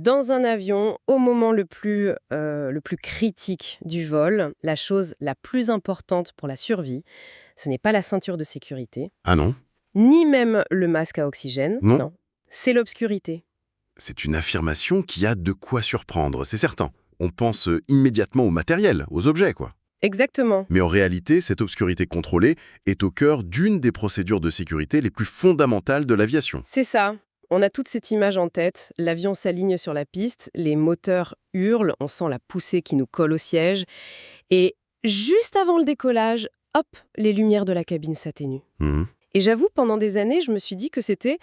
Dans un avion, au moment le plus critique du vol, la chose la plus importante pour la survie, ce n'est pas la ceinture de sécurité, Ah non? ni même le masque à oxygène, Non? non, c'est l'obscurité. C'est une affirmation qui a de quoi surprendre, c'est certain. On pense immédiatement au matériel, aux objets, quoi. Exactement. Mais en réalité, cette obscurité contrôlée est au cœur d'une des procédures de sécurité les plus fondamentales de l'aviation. C'est ça. On a toute cette image en tête, l'avion s'aligne sur la piste, les moteurs hurlent, on sent la poussée qui nous colle au siège, et juste avant le décollage, hop, les lumières de la cabine s'atténuent. Mhm. Et j'avoue, pendant des années, je me suis dit que c'était,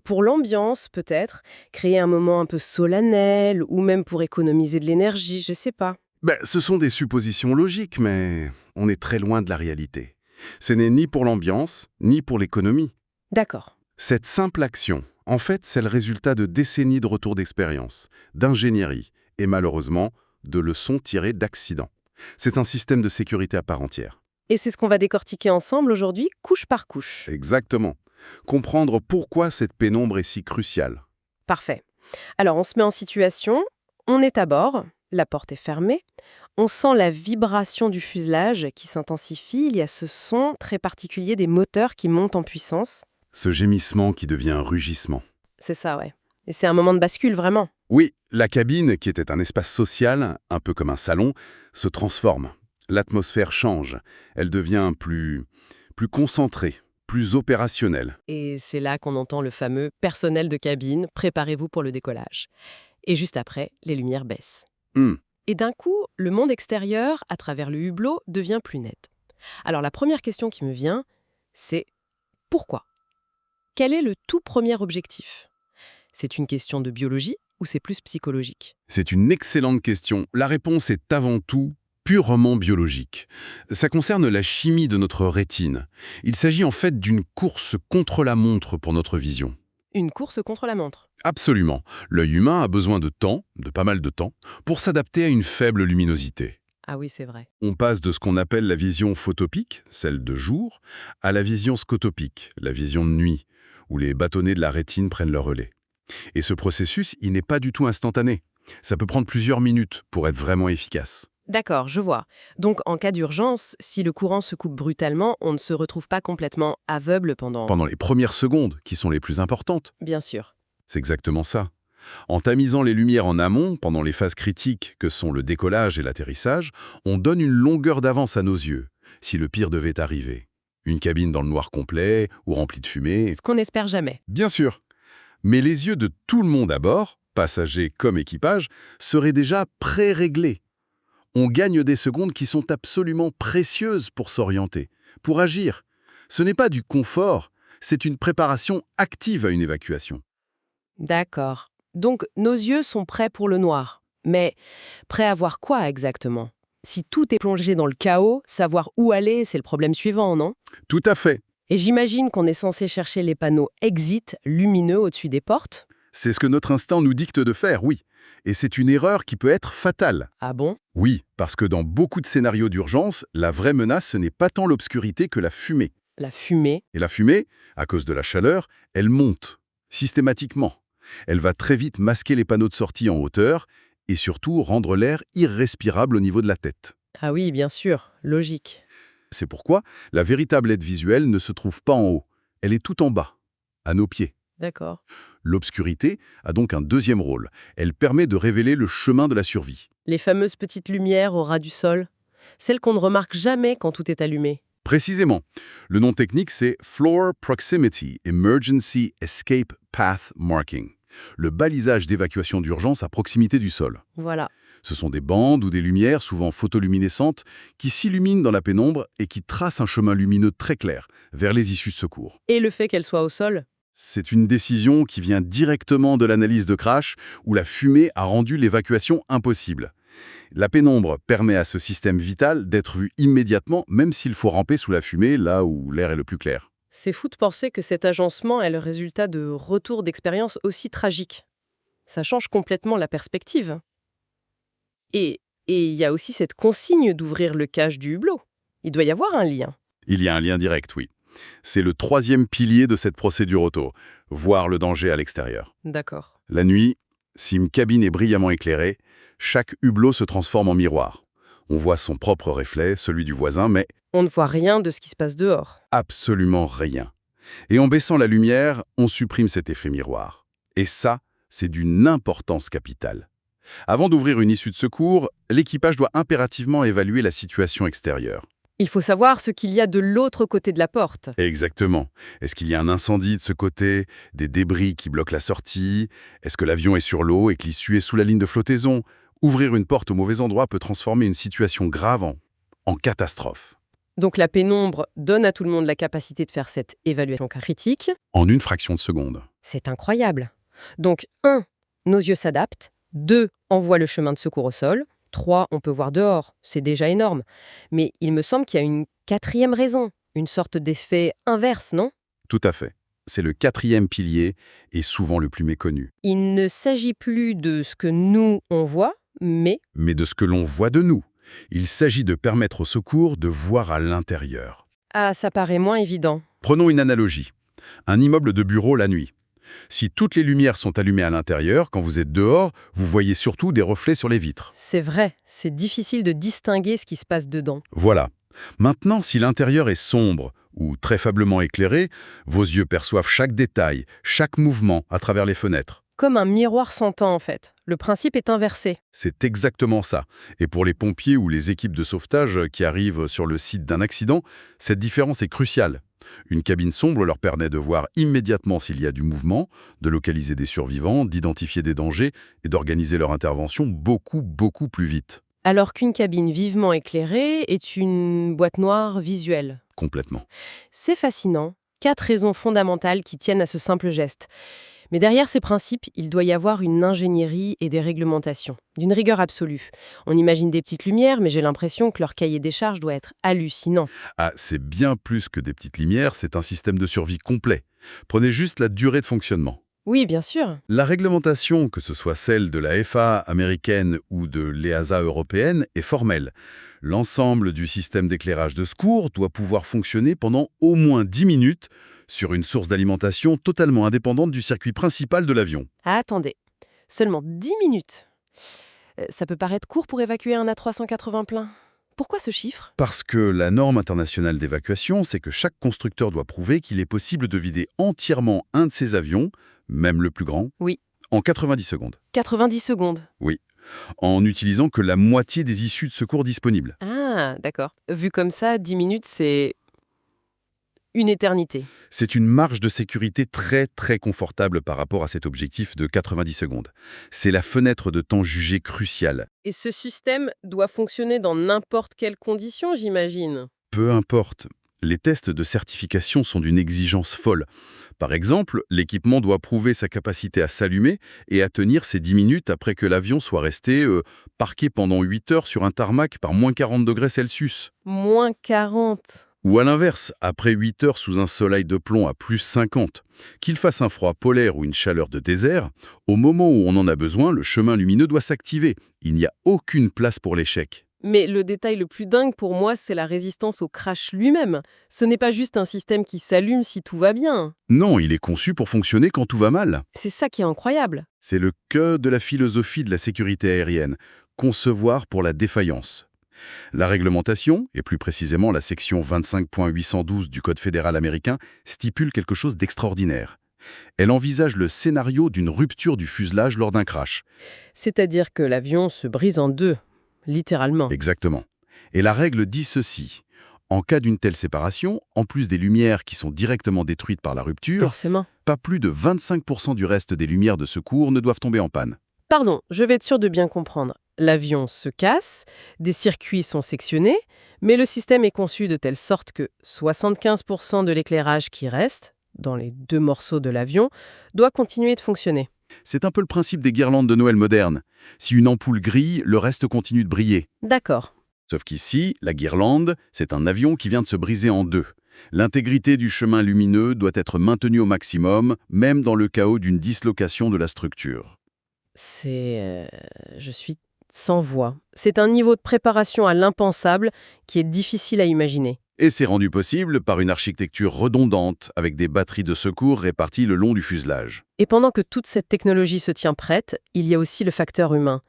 pour l'ambiance peut-être, créer un moment un peu solennel, ou même pour économiser de l'énergie, je sais pas. Ce sont des suppositions logiques, mais on est très loin de la réalité. Ce n'est ni pour l'ambiance, ni pour l'économie. D'accord. Cette simple action, en fait, c'est le résultat de décennies de retours d'expérience, d'ingénierie et malheureusement de leçons tirées d'accidents. C'est un système de sécurité à part entière. Et c'est ce qu'on va décortiquer ensemble aujourd'hui, couche par couche. Exactement. Comprendre pourquoi cette pénombre est si cruciale. Parfait. Alors, on se met en situation, on est à bord, la porte est fermée, on sent la vibration du fuselage qui s'intensifie, il y a ce son très particulier des moteurs qui montent en puissance. Ce gémissement qui devient un rugissement. C'est ça, ouais. Et c'est un moment de bascule, vraiment. Oui, la cabine, qui était un espace social, un peu comme un salon, se transforme. L'atmosphère change. Elle devient plus concentrée, plus opérationnelle. Et c'est là qu'on entend le fameux personnel de cabine, préparez-vous pour le décollage. Et juste après, les lumières baissent. Hmm. Et d'un coup, le monde extérieur, à travers le hublot, devient plus net. Alors la première question qui me vient, c'est pourquoi ? Quel est le tout premier objectif ? C'est une question de biologie ou c'est plus psychologique ? C'est une excellente question. La réponse est avant tout purement biologique. Ça concerne la chimie de notre rétine. Il s'agit en fait d'une course contre la montre pour notre vision. Une course contre la montre. Absolument. L'œil humain a besoin de temps, de pas mal de temps, pour s'adapter à une faible luminosité. Ah oui, c'est vrai. On passe de ce qu'on appelle la vision photopique, celle de jour, à la vision scotopique, la vision de nuit, où les bâtonnets de la rétine prennent le relais. Et ce processus, il n'est pas du tout instantané. Ça peut prendre plusieurs minutes pour être vraiment efficace. D'accord, je vois. Donc en cas d'urgence, si le courant se coupe brutalement, on ne se retrouve pas complètement aveugle pendant... Pendant les premières secondes, qui sont les plus importantes, Bien sûr. c'est exactement ça. En tamisant les lumières en amont, pendant les phases critiques que sont le décollage et l'atterrissage, on donne une longueur d'avance à nos yeux, si le pire devait arriver. Une cabine dans le noir complet ou remplie de fumée. Ce qu'on n'espère jamais. Bien sûr. Mais les yeux de tout le monde à bord, passagers comme équipage, seraient déjà pré-réglés. On gagne des secondes qui sont absolument précieuses pour s'orienter, pour agir. Ce n'est pas du confort, c'est une préparation active à une évacuation. D'accord. Donc nos yeux sont prêts pour le noir. Mais prêts à voir quoi exactement ? Si tout est plongé dans le chaos, savoir où aller, c'est le problème suivant, non ? Tout à fait. Et j'imagine qu'on est censé chercher les panneaux exit lumineux au-dessus des portes. C'est ce que notre instinct nous dicte de faire, oui. Et c'est une erreur qui peut être fatale. Ah bon ? Oui, parce que dans beaucoup de scénarios d'urgence, la vraie menace, ce n'est pas tant l'obscurité que la fumée. La fumée. Et la fumée, à cause de la chaleur, elle monte, systématiquement. Elle va très vite masquer les panneaux de sortie en hauteur et surtout rendre l'air irrespirable au niveau de la tête. Ah oui, bien sûr, logique. C'est pourquoi la véritable aide visuelle ne se trouve pas en haut. Elle est tout en bas, à nos pieds. D'accord. L'obscurité a donc un deuxième rôle. Elle permet de révéler le chemin de la survie. Les fameuses petites lumières au ras du sol, celles qu'on ne remarque jamais quand tout est allumé. Précisément. Le nom technique, c'est Floor Proximity Emergency Escape Path Marking, le balisage d'évacuation d'urgence à proximité du sol. Voilà. Ce sont des bandes ou des lumières, souvent photoluminescentes, qui s'illuminent dans la pénombre et qui tracent un chemin lumineux très clair vers les issues de secours. Et le fait qu'elles soient au sol ? C'est une décision qui vient directement de l'analyse de crash, où la fumée a rendu l'évacuation impossible. La pénombre permet à ce système vital d'être vu immédiatement, même s'il faut ramper sous la fumée, là où l'air est le plus clair. C'est fou de penser que cet agencement est le résultat de retours d'expériences aussi tragiques. Ça change complètement la perspective. Et il y a aussi cette consigne d'ouvrir le cache du hublot. Il doit y avoir un lien. Il y a un lien direct, oui. C'est le troisième pilier de cette procédure auto, voir le danger à l'extérieur. D'accord. La nuit, Si une cabine est brillamment éclairée, chaque hublot se transforme en miroir. On voit son propre reflet, celui du voisin, mais On ne voit rien de ce qui se passe dehors. absolument rien. Et en baissant la lumière, on supprime cet effet miroir. Et ça, c'est d'une importance capitale. Avant d'ouvrir une issue de secours, l'équipage doit impérativement évaluer la situation extérieure. Il faut savoir ce qu'il y a de l'autre côté de la porte. Exactement. Est-ce qu'il y a un incendie de ce côté, des débris qui bloquent la sortie? Est-ce que l'avion est sur l'eau et que l'issue est sous la ligne de flottaison? Ouvrir une porte au mauvais endroit peut transformer une situation grave en catastrophe. Donc la pénombre donne à tout le monde la capacité de faire cette évaluation critique. En une fraction de seconde. C'est incroyable. Donc 1, nos yeux s'adaptent. 2, on voit le chemin de secours au sol. 3, on peut voir dehors. C'est déjà énorme. Mais il me semble qu'il y a une quatrième raison. Une sorte d'effet inverse, non? Tout à fait. C'est le quatrième pilier et souvent le plus méconnu. Il ne s'agit plus de ce que nous, on voit, mais Mais de ce que l'on voit de nous. Il s'agit de permettre au secours de voir à l'intérieur. ah, ça paraît moins évident. Prenons une analogie. Un immeuble de bureau la nuit. Si toutes les lumières sont allumées à l'intérieur, quand vous êtes dehors, vous voyez surtout des reflets sur les vitres. C'est vrai, c'est difficile de distinguer ce qui se passe dedans. Voilà. Maintenant, si l'intérieur est sombre ou très faiblement éclairé, vos yeux perçoivent chaque détail, chaque mouvement à travers les fenêtres. Comme un miroir sentant, en fait. Le principe est inversé. C'est exactement ça. Et pour les pompiers ou les équipes de sauvetage qui arrivent sur le site d'un accident, cette différence est cruciale. Une cabine sombre leur permet de voir immédiatement s'il y a du mouvement, de localiser des survivants, d'identifier des dangers et d'organiser leur intervention beaucoup plus vite. Alors qu'une cabine vivement éclairée est une boîte noire visuelle. Complètement. C'est fascinant. 4 raisons fondamentales qui tiennent à ce simple geste. Mais derrière ces principes, il doit y avoir une ingénierie et des réglementations, d'une rigueur absolue. On imagine des petites lumières, mais j'ai l'impression que leur cahier des charges doit être hallucinant. Ah, c'est bien plus que des petites lumières, c'est un système de survie complet. Prenez juste la durée de fonctionnement. Oui, bien sûr. La réglementation, que ce soit celle de la FAA américaine ou de l'EASA européenne, est formelle. L'ensemble du système d'éclairage de secours doit pouvoir fonctionner pendant au moins 10 minutes sur une source d'alimentation totalement indépendante du circuit principal de l'avion. Ah, attendez, seulement 10 minutes. Ça peut paraître court pour évacuer un A380 plein. Pourquoi ce chiffre? Parce que la norme internationale d'évacuation, c'est que chaque constructeur doit prouver qu'il est possible de vider entièrement un de ses avions, même le plus grand, Oui. en 90 secondes. 90 secondes. Oui, en n'utilisant que la moitié des issues de secours disponibles. Ah, d'accord. Vu comme ça, 10 minutes, c'est une éternité. C'est une marge de sécurité très confortable par rapport à cet objectif de 90 secondes. C'est la fenêtre de temps jugée cruciale. Et ce système doit fonctionner dans n'importe quelle condition, j'imagine. Peu importe. Les tests de certification sont d'une exigence folle. Par exemple, l'équipement doit prouver sa capacité à s'allumer et à tenir ces 10 minutes après que l'avion soit resté parqué pendant 8 heures sur un tarmac par moins 40 degrés Celsius. Moins 40. Ou à l'inverse, après 8 heures sous un soleil de plomb à plus 50. Qu'il fasse un froid polaire ou une chaleur de désert, au moment où on en a besoin, le chemin lumineux doit s'activer. Il n'y a aucune place pour l'échec. Mais le détail le plus dingue pour moi, c'est la résistance au crash lui-même. Ce n'est pas juste un système qui s'allume si tout va bien. Non, il est conçu pour fonctionner quand tout va mal. C'est ça qui est incroyable. C'est le cœur de la philosophie de la sécurité aérienne, concevoir pour la défaillance. La réglementation, et plus précisément la section 25.812 du Code fédéral américain, stipule quelque chose d'extraordinaire. Elle envisage le scénario d'une rupture du fuselage lors d'un crash. C'est-à-dire que l'avion se brise en deux, littéralement. Exactement. Et la règle dit ceci. En cas d'une telle séparation, en plus des lumières qui sont directement détruites par la rupture, Forcément. pas plus de 25% du reste des lumières de secours ne doivent tomber en panne. Pardon, je vais être sûr de bien comprendre. L'avion se casse, des circuits sont sectionnés, mais le système est conçu de telle sorte que 75% de l'éclairage qui reste, dans les 2 morceaux de l'avion, doit continuer de fonctionner. C'est un peu le principe des guirlandes de Noël modernes. Si une ampoule grille, le reste continue de briller. D'accord. Sauf qu'ici, la guirlande, c'est un avion qui vient de se briser en deux. L'intégrité du chemin lumineux doit être maintenue au maximum, même dans le chaos d'une dislocation de la structure. Je suis sans voix. C'est un niveau de préparation à l'impensable qui est difficile à imaginer. Et c'est rendu possible par une architecture redondante, avec des batteries de secours réparties le long du fuselage. Et pendant que toute cette technologie se tient prête, il y a aussi le facteur humain.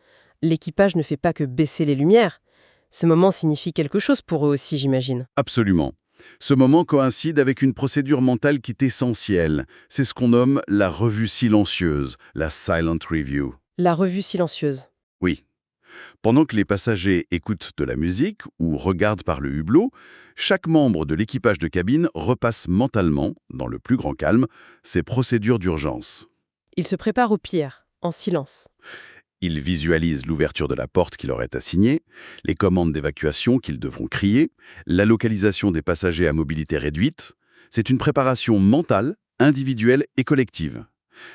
L'équipage ne fait pas que baisser les lumières. Ce moment signifie quelque chose pour eux aussi, j'imagine. Absolument. Ce moment coïncide avec une procédure mentale qui est essentielle. C'est ce qu'on nomme la revue silencieuse, la silent review. La revue silencieuse. Oui. Pendant que les passagers écoutent de la musique ou regardent par le hublot, chaque membre de l'équipage de cabine repasse mentalement, dans le plus grand calme, ses procédures d'urgence. Ils se préparent au pire, en silence. Ils visualisent l'ouverture de la porte qui leur est assignée, les commandes d'évacuation qu'ils devront crier, la localisation des passagers à mobilité réduite. C'est une préparation mentale, individuelle et collective.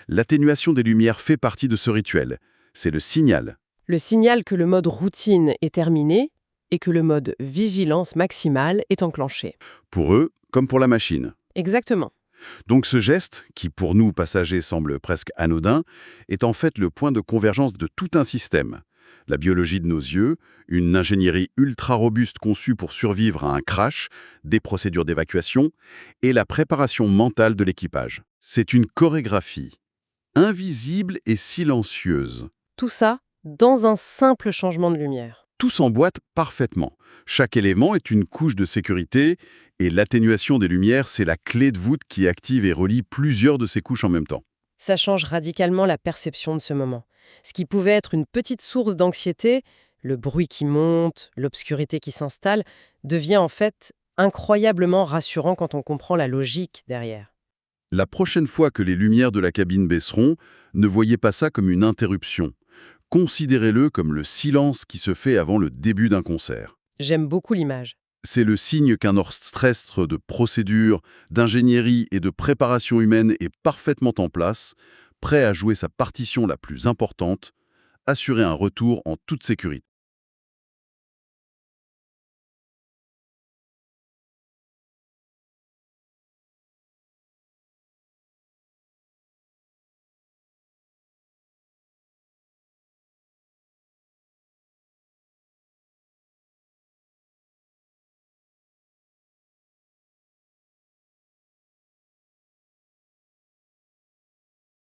L'atténuation des lumières fait partie de ce rituel. C'est le signal. Le signal que le mode routine est terminé et que le mode vigilance maximale est enclenché. Pour eux, comme pour la machine. Exactement. Donc ce geste, qui pour nous passagers semble presque anodin, est en fait le point de convergence de tout un système. La biologie de nos yeux, une ingénierie ultra robuste conçue pour survivre à un crash, des procédures d'évacuation, et la préparation mentale de l'équipage. C'est une chorégraphie, invisible et silencieuse. Tout ça dans un simple changement de lumière. Tout s'emboîte parfaitement. Chaque élément est une couche de sécurité, et l'atténuation des lumières, c'est la clé de voûte qui active et relie plusieurs de ces couches en même temps. Ça change radicalement la perception de ce moment. Ce qui pouvait être une petite source d'anxiété, le bruit qui monte, l'obscurité qui s'installe, devient en fait incroyablement rassurant quand on comprend la logique derrière. La prochaine fois que les lumières de la cabine baisseront, ne voyez pas ça comme une interruption. Considérez-le comme le silence qui se fait avant le début d'un concert. J'aime beaucoup l'image. C'est le signe qu'un orchestre de procédures, d'ingénierie et de préparation humaine est parfaitement en place, prêt à jouer sa partition la plus importante, assurer un retour en toute sécurité.